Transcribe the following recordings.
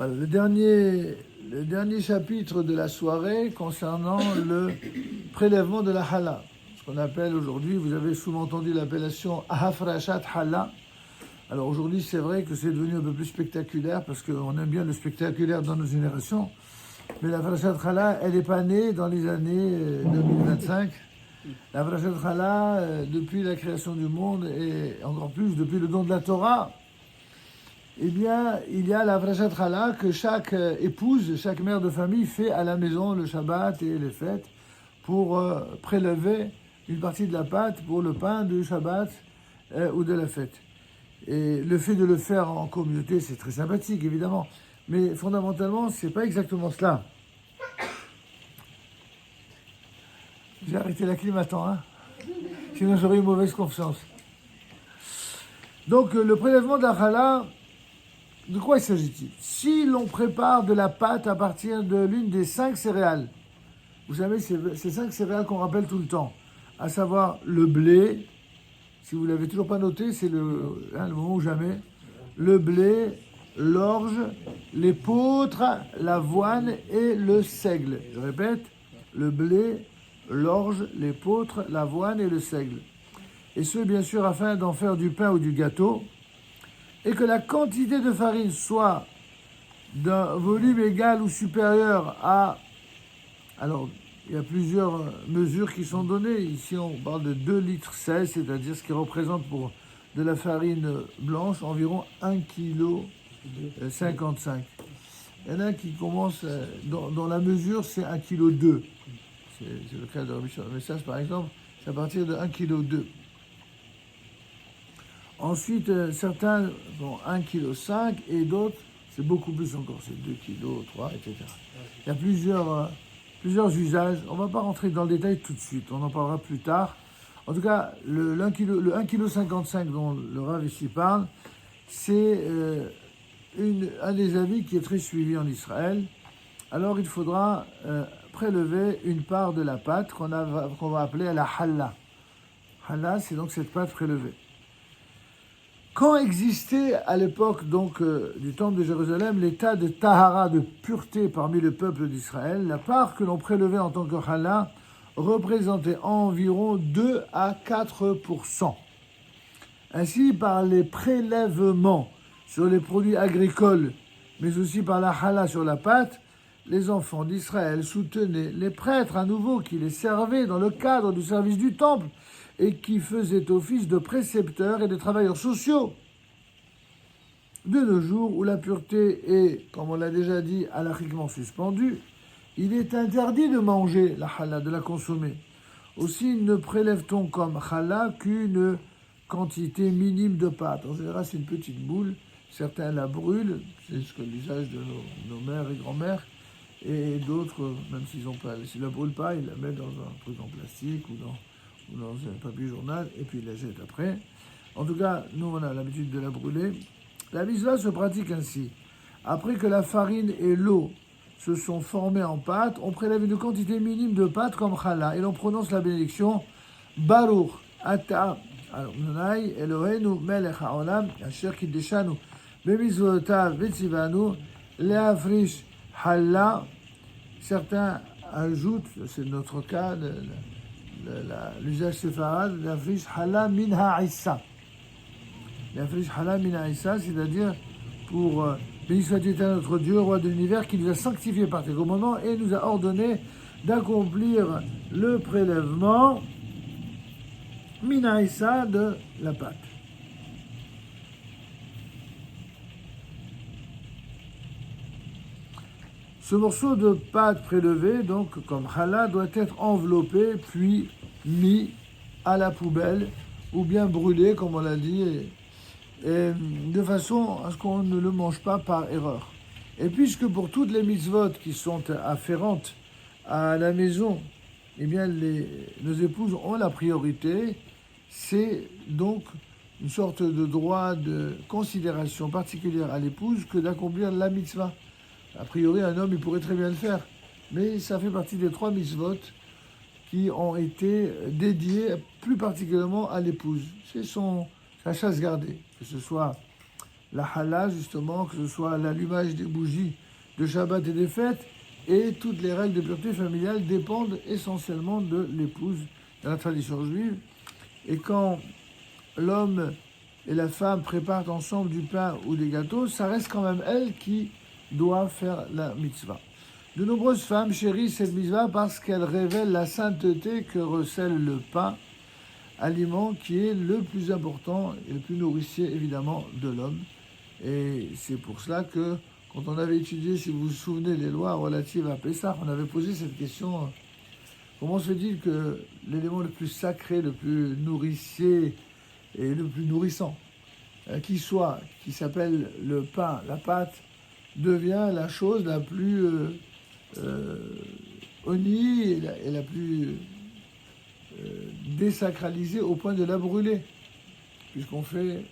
Voilà, le dernier chapitre de la soirée concernant le prélèvement de la Hala. Ce qu'on appelle aujourd'hui, vous avez souvent entendu l'appellation Hafrashat Hala. Alors aujourd'hui, c'est vrai que c'est devenu un peu plus spectaculaire parce qu'on aime bien le spectaculaire dans nos générations. Mais la Hafrashat Hala, elle n'est pas née dans les années 2025. La Hafrashat Hala, depuis la création du monde et encore plus depuis le don de la Torah, eh bien, il y a la Hafrashat Hala que chaque épouse, chaque mère de famille fait à la maison le Shabbat et les fêtes pour prélever une partie de la pâte pour le pain du Shabbat ou de la fête. Et le fait de le faire en communauté, c'est très sympathique, évidemment. Mais fondamentalement, c'est pas exactement cela. J'ai arrêté la clim à temps, hein. Sinon, j'aurais eu mauvaise confiance. Donc, le prélèvement de la Chala, de quoi il s'agit-il? Si l'on prépare de la pâte à partir de l'une des 5 céréales, vous savez, ces 5 céréales qu'on rappelle tout le temps, à savoir le blé, si vous ne l'avez toujours pas noté, c'est le moment ou jamais, le blé, l'orge, l'épeautre, l'avoine et le seigle. Je répète, le blé, l'orge, l'épeautre, l'avoine et le seigle. Et ce, bien sûr, afin d'en faire du pain ou du gâteau, et que la quantité de farine soit d'un volume égal ou supérieur à... Alors, il y a plusieurs mesures qui sont données. Ici, on parle de 2 litres 16, c'est-à-dire ce qui représente pour de la farine blanche environ 1,55 kg. Il y en a qui commencent, dans la mesure, c'est 1,2 kg. C'est le cas de Rabbi Shimon Message, par exemple, c'est à partir de 1,2 kg. Ensuite, certains font 1,5 kg et d'autres, c'est beaucoup plus encore, c'est 2 kg, 3, etc. Il y a plusieurs usages. On ne va pas rentrer dans le détail tout de suite, on en parlera plus tard. En tout cas, le 1,55 kg dont le Rav ici parle, c'est un des avis qui est très suivi en Israël. Alors il faudra prélever une part de la pâte qu'on va appeler la Halla. Halla, c'est donc cette pâte prélevée. Quand existait à l'époque donc du temple de Jérusalem l'état de tahara, de pureté parmi le peuple d'Israël, la part que l'on prélevait en tant que challah représentait environ 2 à 4%. Ainsi, par les prélèvements sur les produits agricoles, mais aussi par la challah sur la pâte, les enfants d'Israël soutenaient les prêtres à nouveau qui les servaient dans le cadre du service du temple et qui faisaient office de précepteurs et de travailleurs sociaux. De nos jours, où la pureté est, comme on l'a déjà dit, halachiquement suspendue, il est interdit de manger la challah, de la consommer. Aussi ne prélève-t-on comme challah qu'une quantité minime de pâte. En général, c'est une petite boule. Certains la brûlent, c'est ce que l'usage de nos mères et grand-mères. Et d'autres, même s'ils ne la brûlent pas, ils la mettent dans un truc en plastique ou dans un papier journal, et puis ils la jettent après. En tout cas, nous, on a l'habitude de la brûler. La mitzvah se pratique ainsi. Après que la farine et l'eau se sont formées en pâte, on prélève une quantité minime de pâte comme challah, et l'on prononce la bénédiction Baruch Ata Adonai Eloheinu Melech HaOlam Asher Kiddeshanu Bemitzvotav Vetzivanu Leafrish Halla. Certains ajoutent, c'est notre cas, l'usage séfarade, l'afrish Halla min ha'issa. L'afrish Halla min ha'issa, c'est-à-dire pour béni soit-il notre Dieu, roi de l'univers, qui nous a sanctifiés par tes commandements et nous a ordonné d'accomplir le prélèvement min ha'issa de la pâte. Ce morceau de pâte prélevé, donc comme challah, doit être enveloppé puis mis à la poubelle ou bien brûlé, comme on l'a dit, et de façon à ce qu'on ne le mange pas par erreur. Et puisque pour toutes les mitzvot qui sont afférentes à la maison, eh bien nos épouses ont la priorité, c'est donc une sorte de droit de considération particulière à l'épouse que d'accomplir la mitzvah. A priori, un homme, il pourrait très bien le faire. Mais ça fait partie des 3 mitzvot qui ont été dédiés plus particulièrement à l'épouse. C'est sa chasse gardée. Que ce soit la halal, justement, que ce soit l'allumage des bougies de Shabbat et des fêtes, et toutes les règles de pureté familiale dépendent essentiellement de l'épouse dans la tradition juive. Et quand l'homme et la femme préparent ensemble du pain ou des gâteaux, ça reste quand même elle qui doit faire la mitzvah. De nombreuses femmes chérissent cette mitzvah parce qu'elle révèle la sainteté que recèle le pain, aliment qui est le plus important et le plus nourricier évidemment de l'homme. Et c'est pour cela que quand on avait étudié, si vous vous souvenez, les lois relatives à Pessah, on avait posé cette question, comment se fait-il que l'élément le plus sacré, le plus nourricier et le plus nourrissant, qui s'appelle le pain, la pâte, devient la chose la plus honnie et la plus désacralisée au point de la brûler. Puisqu'on fait,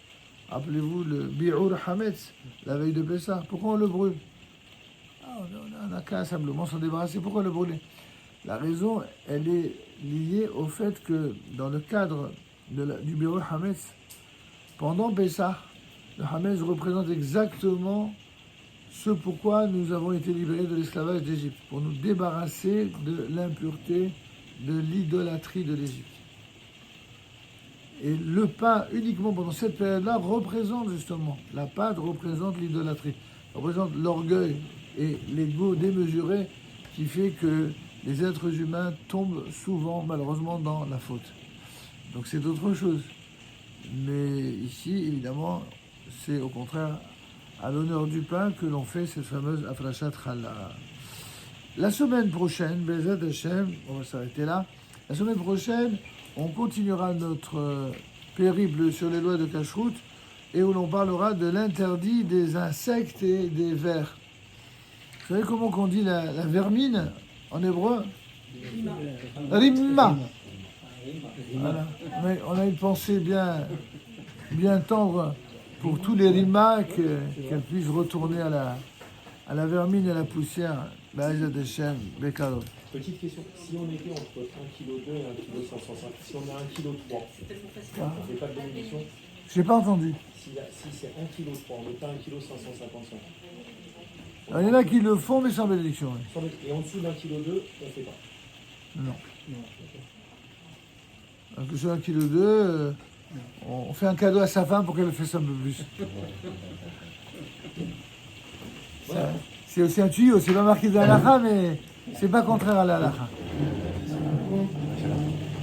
rappelez-vous, le bi'ur hametz, la veille de Pessah. Pourquoi on le brûle? On n'a qu'à simplement s'en débarrasser. Pourquoi le brûler? La raison, elle est liée au fait que dans le cadre du bi'ur hametz, pendant Pessah, le hametz représente exactement ce pourquoi nous avons été libérés de l'esclavage d'Égypte, pour nous débarrasser de l'impureté, de l'idolâtrie de l'Égypte. Et le pain, uniquement pendant cette période-là, représente justement, la pâte représente l'idolâtrie, représente l'orgueil et l'ego démesuré qui fait que les êtres humains tombent souvent, malheureusement, dans la faute. Donc c'est autre chose. Mais ici, évidemment, c'est au contraire à l'honneur du pain que l'on fait cette fameuse Afrashat Challah. La semaine prochaine, Bezat Hashem, on va s'arrêter là. La semaine prochaine, on continuera notre périple sur les lois de Kashrut et où l'on parlera de l'interdit des insectes et des vers. Vous savez comment on dit la vermine en hébreu? Rimma. Voilà. Mais on a une pensée bien tendre pour tous les rimas, qu'elles puissent retourner à la vermine et à la poussière. Petite question, si on était entre 1,2 kg et 1,105 kg, si on a 1,3 kg, on ne fait pas de bénédiction? Je n'ai pas entendu. Si c'est 1,3 kg, on n'est pas 1,555 kg. Il y en a qui le font, mais sans bénédiction. Oui. Et en dessous d'1,2 kg, on ne fait pas? Non. Donc sur 1,2 kg, on fait un cadeau à sa femme pour qu'elle fasse un peu plus. Ça, c'est aussi un tuyau, c'est pas marqué dans la halakha, mais c'est pas contraire à la halakha.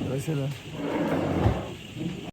Ouais, c'est là.